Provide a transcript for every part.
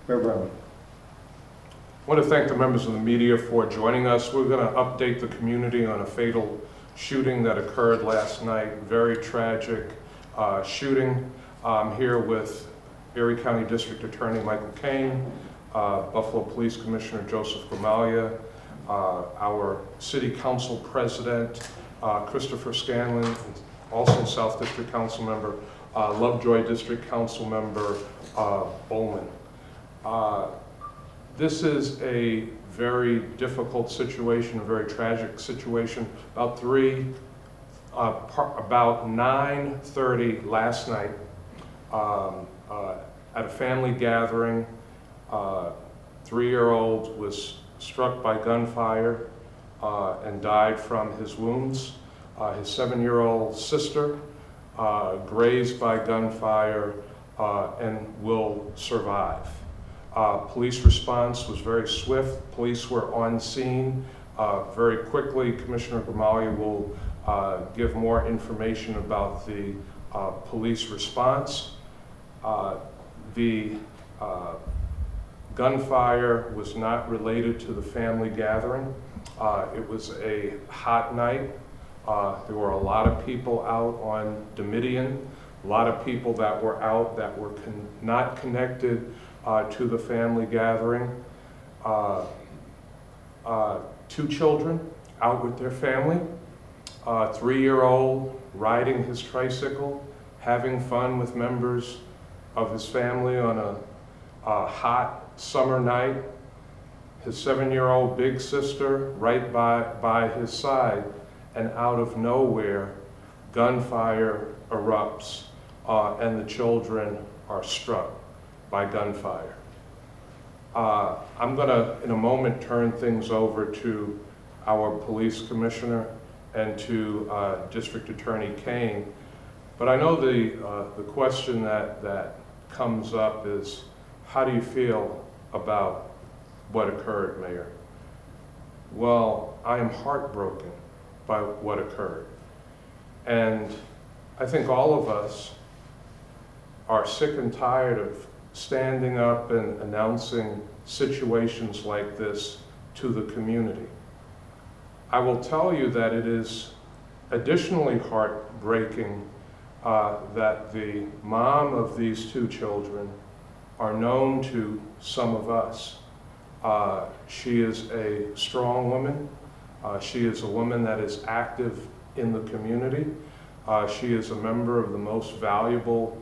Mayor Brown. I want to thank the members of the media for joining us. We're going to update the community on a fatal shooting that occurred last night. Very tragic shooting. I'm here with Erie County District Attorney Michael Kane, Buffalo Police Commissioner Joseph Gramaglia, our City Council President Christopher Scanlon, and also South District Council Member Lovejoy District Council Member Bowman. This is a very difficult situation, a very tragic situation. About 9:30 last night, at a family gathering, 3-year-old was struck by gunfire and died from his wounds. His 7-year-old sister grazed by gunfire and will survive. Police response was very swift. Police were on scene very quickly. Commissioner Gramaglia will give more information about the police response. The gunfire was not related to the family gathering. It was a hot night. There were a lot of people out on Domitian, a lot of people that were out that were not connected to the family gathering. 2 children out with their family. 3-year-old riding his tricycle, having fun with members of his family on a hot summer night. His 7-year-old big sister right by his side, and out of nowhere, gunfire erupts and the children are struck by gunfire. I'm gonna, in a moment, turn things over to our police commissioner and to District Attorney Kane. But I know the question that comes up is, how do you feel about what occurred, Mayor? Well, I am heartbroken by what occurred. And I think all of us are sick and tired of standing up and announcing situations like this to the community. I will tell you that it is additionally heartbreaking that the mom of these 2 children are known to some of us. She is a strong woman. She is a woman that is active in the community. She is a member of the most valuable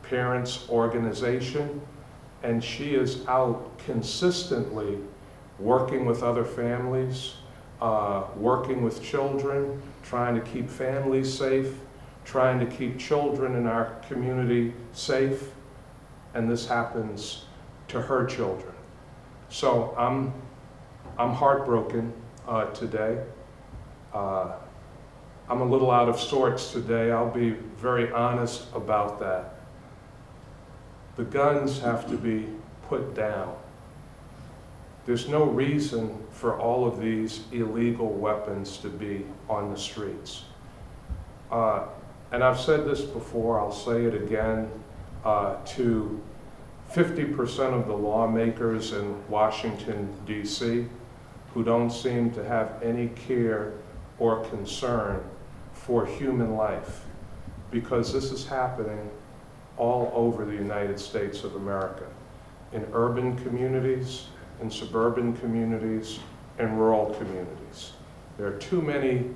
parents organization, and she is out consistently working with other families, working with children, trying to keep families safe, trying to keep children in our community safe, and this happens to her children. So I'm heartbroken today. I'm a little out of sorts today. I'll be very honest about that. The guns have to be put down. There's no reason for all of these illegal weapons to be on the streets. And I've said this before, I'll say it again, to 50% of the lawmakers in Washington, D.C., who don't seem to have any care or concern for human life, because this is happening all over the United States of America, in urban communities, in suburban communities, and rural communities. There are too many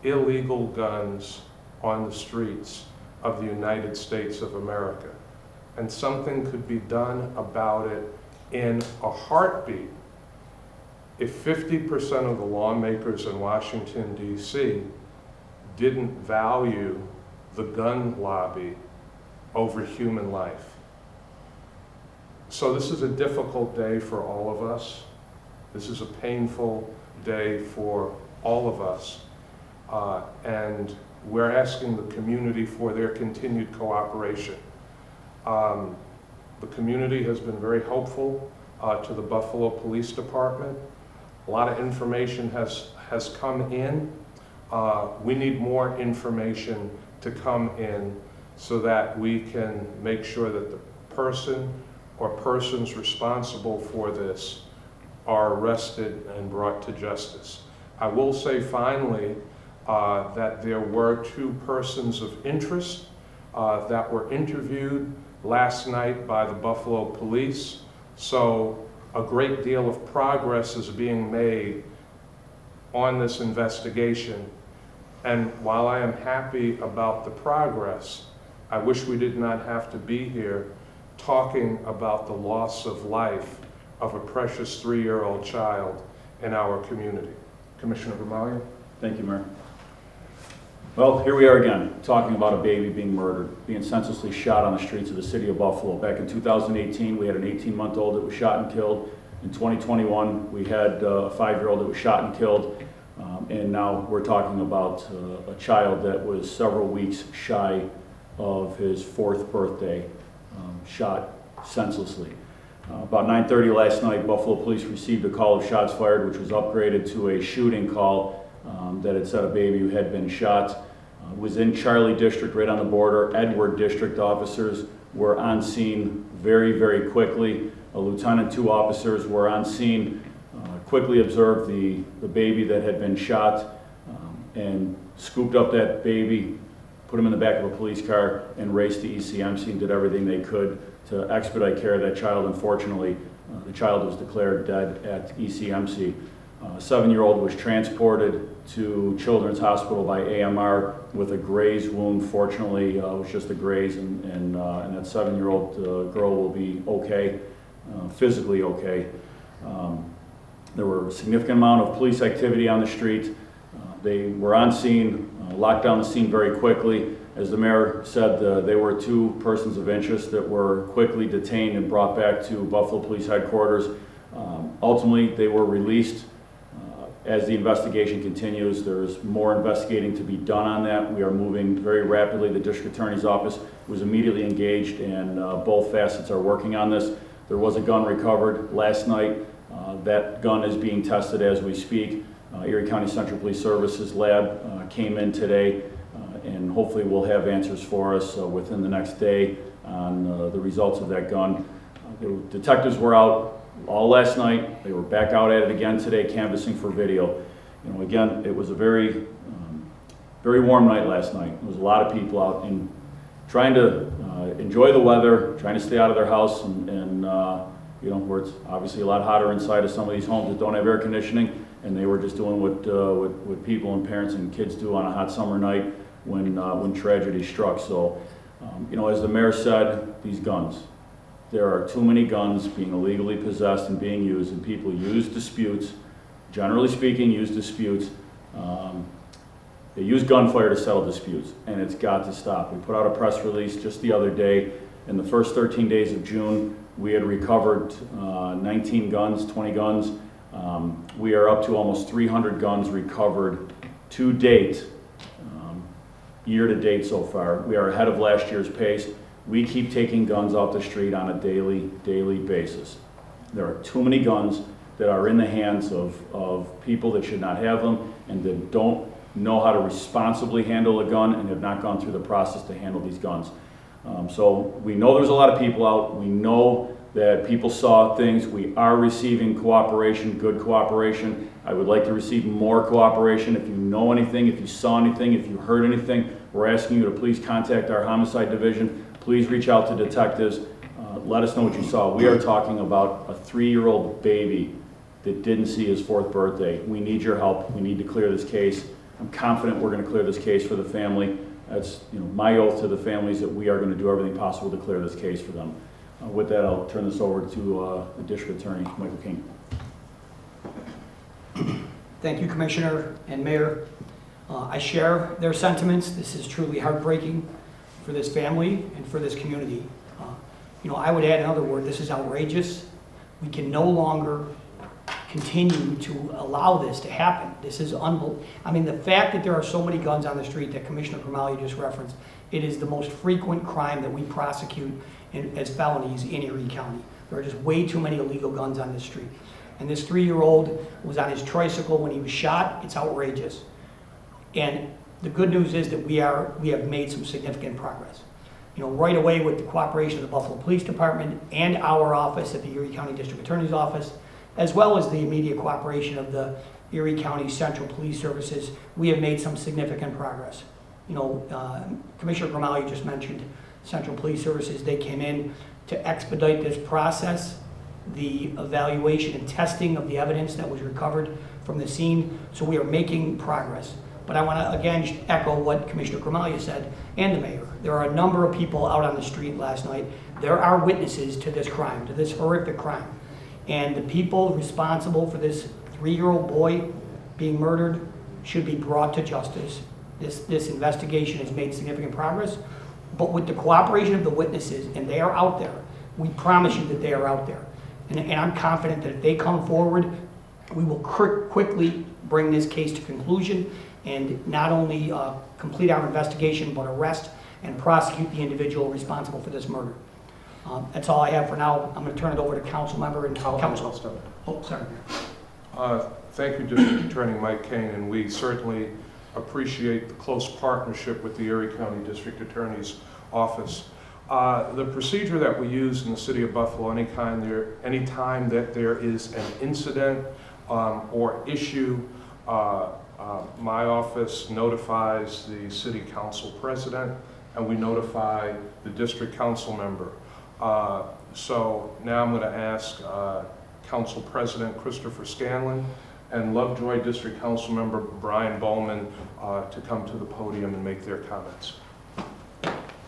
illegal guns on the streets of the United States of America, and something could be done about it in a heartbeat if 50% of the lawmakers in Washington, D.C. didn't value the gun lobby over human life. So this is a difficult day for all of us. This is a painful day for all of us. And we're asking the community for their continued cooperation. The community has been very hopeful to the Buffalo Police Department. A lot of information has come in. We need more information to come in so that we can make sure that the person or persons responsible for this are arrested and brought to justice. I will say finally that there were 2 persons of interest that were interviewed last night by the Buffalo Police. So a great deal of progress is being made on this investigation. And while I am happy about the progress, I wish we did not have to be here talking about the loss of life of a precious 3-year-old child in our community. Commissioner Gramaglia? Thank you, Mayor. Well, here we are again, talking about a baby being murdered, being senselessly shot on the streets of the city of Buffalo. Back in 2018, we had an 18-month-old that was shot and killed. In 2021, we had a 5-year-old that was shot and killed. And now we're talking about a child that was several weeks shy of his 4th birthday, shot senselessly. About 9:30 last night, Buffalo Police received a call of shots fired, which was upgraded to a shooting call that had said a baby who had been shot. Was in Charlie District, right on the border. Edward District officers were on scene very, very quickly. A lieutenant, 2 officers were on scene, quickly observed the baby that had been shot, and scooped up that baby, put him in the back of a police car, and raced to ECMC and did everything they could to expedite care of that child. Unfortunately, the child was declared dead at ECMC. A 7-year-old was transported to Children's Hospital by AMR with a graze wound. Fortunately, it was just a graze, and that 7-year-old girl will be okay, physically okay. There were a significant amount of police activity on the street. They were on scene, locked down the scene very quickly. As the mayor said, there were 2 persons of interest that were quickly detained and brought back to Buffalo Police Headquarters. Ultimately, they were released. As the investigation continues, there's more investigating to be done on that. We are moving very rapidly. The district attorney's office was immediately engaged, and both facets are working on this. There was a gun recovered last night. That gun is being tested as we speak. Erie County Central Police Services lab came in today, and hopefully will have answers for us within the next day on the results of that gun. The detectives were out all last night. They were back out at it again today, canvassing for video. You know, again, it was a very, very warm night last night. There was a lot of people out and trying to enjoy the weather, trying to stay out of their house, and you know, where it's obviously a lot hotter inside of some of these homes that don't have air conditioning, and they were just doing what people and parents and kids do on a hot summer night when tragedy struck. So, you know, as the mayor said, these guns. There are too many guns being illegally possessed and being used, and people use disputes, generally speaking, use disputes. They use gunfire to settle disputes, and it's got to stop. We put out a press release just the other day. In the first 13 days of June, we had recovered 19 guns, 20 guns. We are up to almost 300 guns recovered to date, year to date so far. We are ahead of last year's pace. We keep taking guns off the street on a daily basis. There are too many guns that are in the hands of people that should not have them and that don't know how to responsibly handle a gun and have not gone through the process to handle these guns. So we know there's a lot of people out. We know that people saw things. We are receiving cooperation, good cooperation. I would like to receive more cooperation. If you know anything, if you saw anything, if you heard anything, we're asking you to please contact our homicide division. Please reach out to detectives. Let us know what you saw. We are talking about a 3-year-old baby that didn't see his 4th birthday. We need your help. We need to clear this case. I'm confident we're going to clear this case for the family. That's, you know, my oath to the families that we are going to do everything possible to clear this case for them. With that, I'll turn this over to the district attorney, Michael King. Thank you, Commissioner and Mayor. I share their sentiments. This is truly heartbreaking for this family and for this community. You know, I would add another word. This is outrageous. We can no longer continue to allow this to happen. This is unbelievable. I mean, the fact that there are so many guns on the street that Commissioner Gramaglia just referenced, it is the most frequent crime that we prosecute as felonies in Erie County. There are just way too many illegal guns on the street. And this 3-year-old was on his tricycle when he was shot. It's outrageous. And the good news is that we have made some significant progress. right away with the cooperation of the Buffalo Police Department and our office at the Erie County District Attorney's Office, as well as the immediate cooperation of the Erie County Central Police Services, we have made some significant progress. Commissioner Grimaldi just mentioned Central Police Services. They came in to expedite this process, the evaluation and testing of the evidence that was recovered from the scene. So we are making progress. But I want to again echo what Commissioner Grimaldi said and the mayor. There are a number of people out on the street last night. There are witnesses to this crime, to this horrific crime. And the people responsible for this 3-year-old boy being murdered should be brought to justice. This investigation has made significant progress, but with the cooperation of the witnesses, and they are out there, we promise you that they are out there. And I'm confident that if they come forward, we will quickly bring this case to conclusion and not only complete our investigation, but arrest and prosecute the individual responsible for this murder. That's all I have for now. I'm going to turn it over to council member and council. Oh, sorry. Thank you, District Attorney Mike Kane, and we certainly appreciate the close partnership with the Erie County District Attorney's Office. The procedure that we use in the city of Buffalo, anytime that there is an incident or issue, my office notifies the city council president, and we notify the district council member. So now I'm going to ask Council President Christopher Scanlon and Lovejoy District Council Member Brian Bowman to come to the podium and make their comments.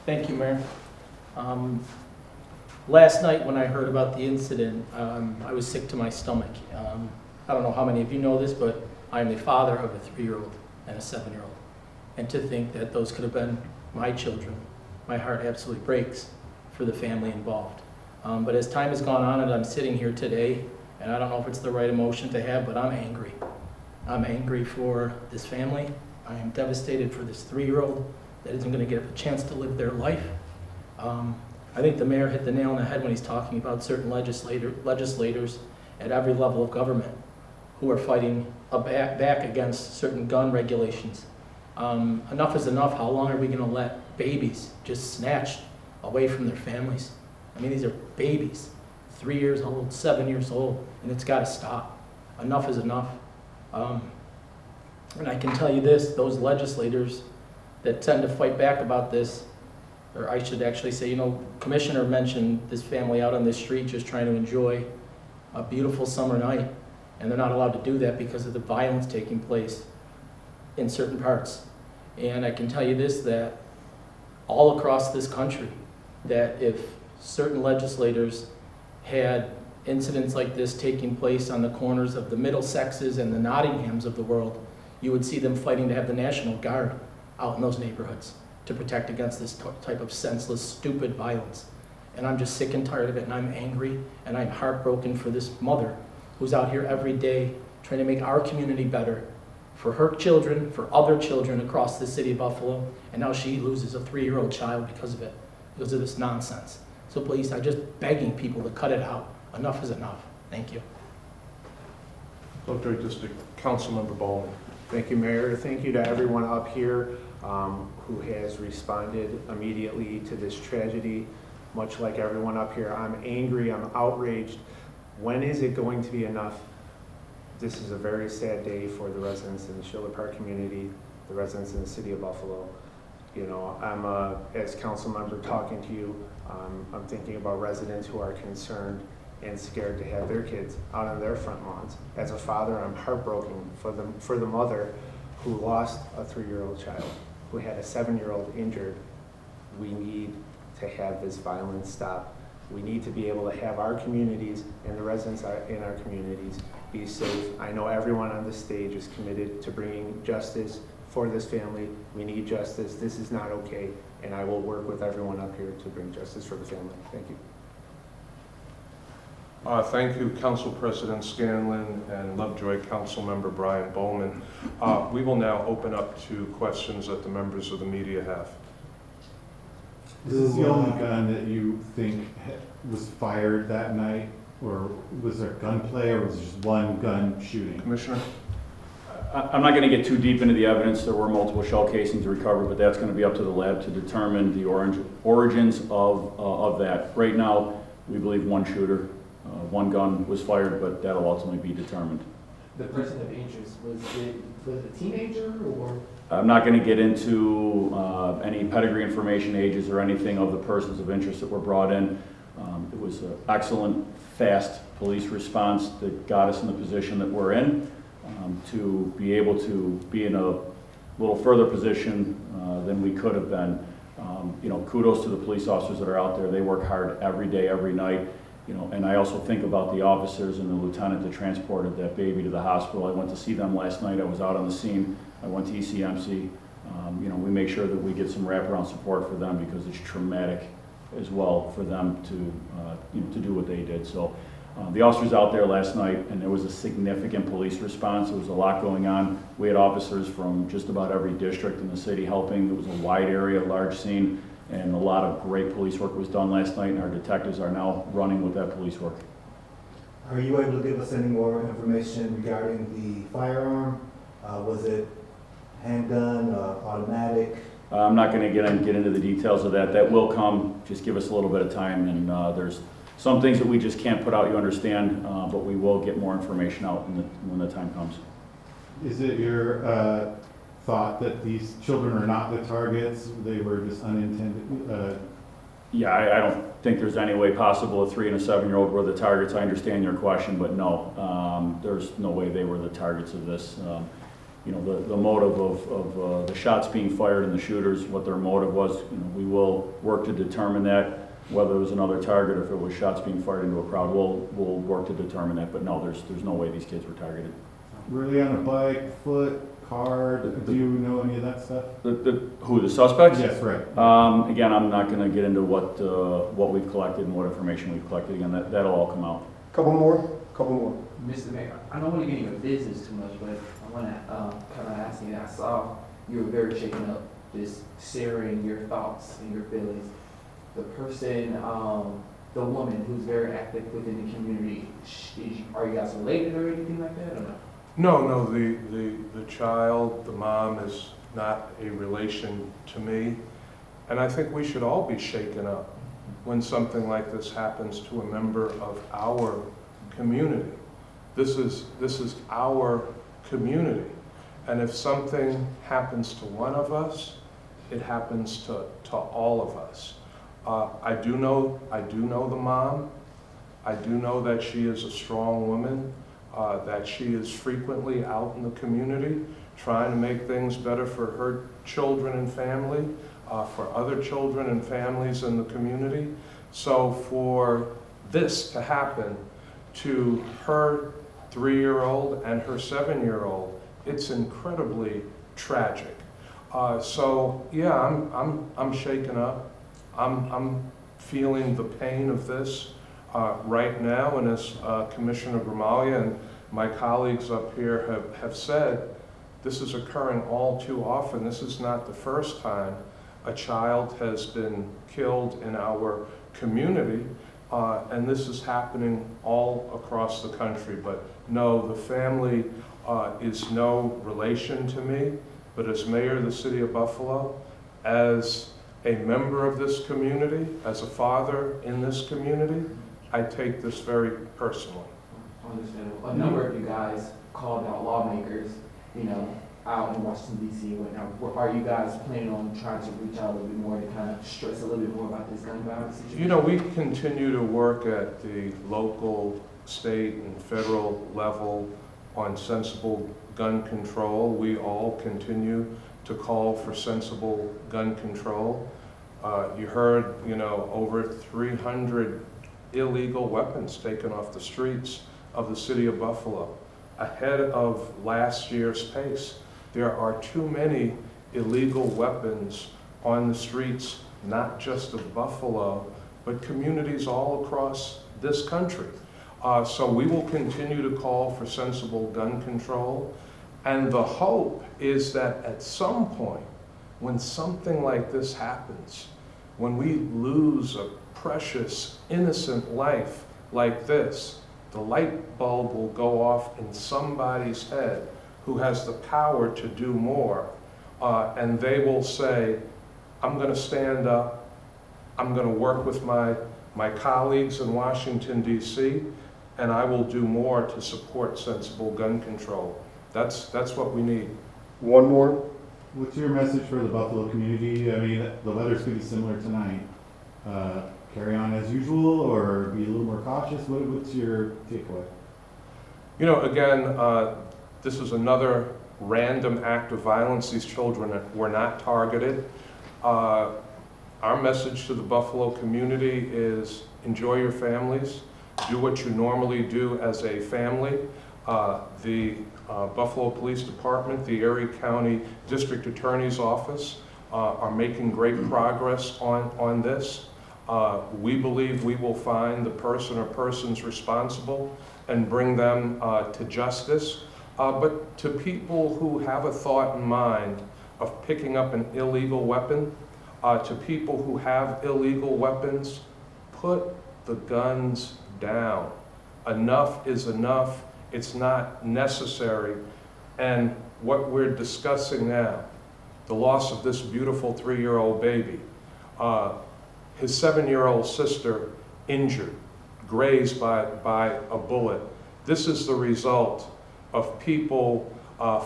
Thank you, Mayor. Last night when I heard about the incident, I was sick to my stomach. I don't know how many of you know this, but I am the father of a 3-year-old and a 7-year-old. And to think that those could have been my children, my heart absolutely breaks for the family involved. But as time has gone on and I'm sitting here today, and I don't know if it's the right emotion to have, but I'm angry. I'm angry for this family. I am devastated for this 3-year-old that isn't going to get a chance to live their life. I think the mayor hit the nail on the head when he's talking about certain legislators at every level of government who are fighting back against certain gun regulations. Enough is enough. How long are we going to let babies just snatched away from their families? I mean, these are babies, 3 years old, 7 years old, and it's got to stop. Enough is enough. And I can tell you this, those legislators that tend to fight back about this, or I should actually say, Commissioner mentioned this family out on the street just trying to enjoy a beautiful summer night, and they're not allowed to do that because of the violence taking place in certain parts. And I can tell you this, that all across this country, that if certain legislators had incidents like this taking place on the corners of the Middlesexes and the Nottinghams of the world, you would see them fighting to have the National Guard out in those neighborhoods to protect against this type of senseless, stupid violence. And I'm just sick and tired of it, and I'm angry, and I'm heartbroken for this mother who's out here every day trying to make our community better for her children, for other children across the city of Buffalo, and now she loses a 3-year-old child because of it, because of this nonsense. So please, I'm just begging people to cut it out. Enough is enough. Thank you. Lovejoy District Council Member Bowman. Thank you, Mayor. Thank you to everyone up here who has responded immediately to this tragedy. Much like everyone up here, I'm angry, I'm outraged. When is it going to be enough? This is a very sad day for the residents in the Schiller Park community, the residents in the city of Buffalo. I'm as council member talking to you, I'm thinking about residents who are concerned and scared to have their kids out on their front lawns. As a father, I'm heartbroken for the mother who lost a 3-year-old child, who had a 7-year-old injured. We need to have this violence stop. We need to be able to have our communities and the residents in our communities be safe. I know everyone on this stage is committed to bringing justice for this family. We need justice. This is not okay, and I will work with everyone up here to bring justice for the family. Thank you. Thank you, Council President Scanlon and Lovejoy Council Member Brian Bowman. We will now open up to questions that the members of the media have. Is this the only gun that you think was fired that night? Or was there gunplay, or was it just one gun shooting? Commissioner? I'm not going to get too deep into the evidence. There were multiple shell casings recovered, but that's going to be up to the lab to determine the origins of that. Right now, we believe one shooter, one gun was fired, but that'll ultimately be determined. The person of interest, was it a teenager or? I'm not going to get into any pedigree information, ages, or anything of the persons of interest that were brought in. It was an excellent, fast police response that got us in the position that we're in. To be able to be in a little further position than we could have been. Kudos to the police officers that are out there. They work hard every day, every night. And I also think about the officers and the lieutenant that transported that baby to the hospital. I went to see them last night. I was out on the scene. I went to ECMC. We make sure that we get some wraparound support for them because it's traumatic as well for them to do what they did. So the officers out there last night, and there was a significant police response. There was a lot going on. We had officers from just about every district in the city helping. It was a wide area, large scene, and a lot of great police work was done last night, and our detectives are now running with that police work. Are you able to give us any more information regarding the firearm? Was it handgun, automatic? I'm not going to get into the details of that. That will come. Just give us a little bit of time, and there's some things that we just can't put out, you understand, but we will get more information out when the time comes. Is it your thought that these children are not the targets? They were just unintended? Yeah, I don't think there's any way possible a 3 and a 7-year-old were the targets. I understand your question, but no, there's no way they were the targets of this. The motive of the shots being fired and the shooters, what their motive was, we will work to determine that. Whether it was another target or if it was shots being fired into a crowd, we'll work to determine that. But no, there's no way these kids were targeted. Were they on a bike, foot, car? Do you know any of that stuff? Who, the suspects? Yes, right. Again, I'm not going to get into what we've collected and what information we've collected. Again, that'll all come out. Couple more. Mr. Mayor, I don't want to get into your business too much, but I want to kind of ask you, I saw you were very shaken up, just sharing your thoughts and your feelings. The person, the woman who's very active within the community, are you guys related or anything like that, or no? No, the child, the mom is not a relation to me. And I think we should all be shaken up when something like this happens to a member of our community. This is our community. And if something happens to one of us, it happens to all of us. I do know the mom. I do know that she is a strong woman, that she is frequently out in the community trying to make things better for her children and family, for other children and families in the community. So for this to happen to her 3-year-old and her 7-year-old, it's incredibly tragic. So yeah, I'm shaken up. I'm feeling the pain of this right now, and as Commissioner Gramaglia and my colleagues up here have said, this is occurring all too often. This is not the first time a child has been killed in our community, and this is happening all across the country. But no, the family is no relation to me, but as mayor of the city of Buffalo, as a member of this community, as a father in this community, I take this very personally. Understandable. A number of you guys called out lawmakers, out in Washington, D.C. and whatnot. Are you guys planning on trying to reach out a little bit more to kind of stress a little bit more about this gun violence situation? We continue to work at the local, state, and federal level on sensible gun control. We all continue to call for sensible gun control. You heard, over 300 illegal weapons taken off the streets of the city of Buffalo, ahead of last year's pace. There are too many illegal weapons on the streets, not just of Buffalo, but communities all across this country. So we will continue to call for sensible gun control. And the hope is that at some point, when something like this happens, when we lose a precious, innocent life like this, the light bulb will go off in somebody's head who has the power to do more, and they will say, I'm going to stand up, I'm going to work with my colleagues in Washington, D.C., and I will do more to support sensible gun control. That's what we need. One more. What's your message for the Buffalo community? I mean, the weather's pretty similar tonight. Carry on as usual, or be a little more cautious? What's your takeaway? You know, again, this is another random act of violence. These children were not targeted. Our message to the Buffalo community is enjoy your families, do what you normally do as a family. The Buffalo Police Department, the Erie County District Attorney's Office are making great progress on this. We believe we will find the person or persons responsible and bring them to justice. But to people who have a thought in mind of picking up an illegal weapon, to people who have illegal weapons, put the guns down. Enough is enough. It's not necessary. And what we're discussing now, the loss of this beautiful 3-year-old baby, his 7-year-old sister injured, grazed by a bullet. This is the result of people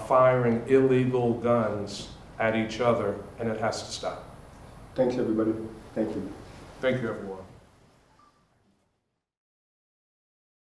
firing illegal guns at each other, and it has to stop. Thanks, everybody. Thank you. Thank you, everyone.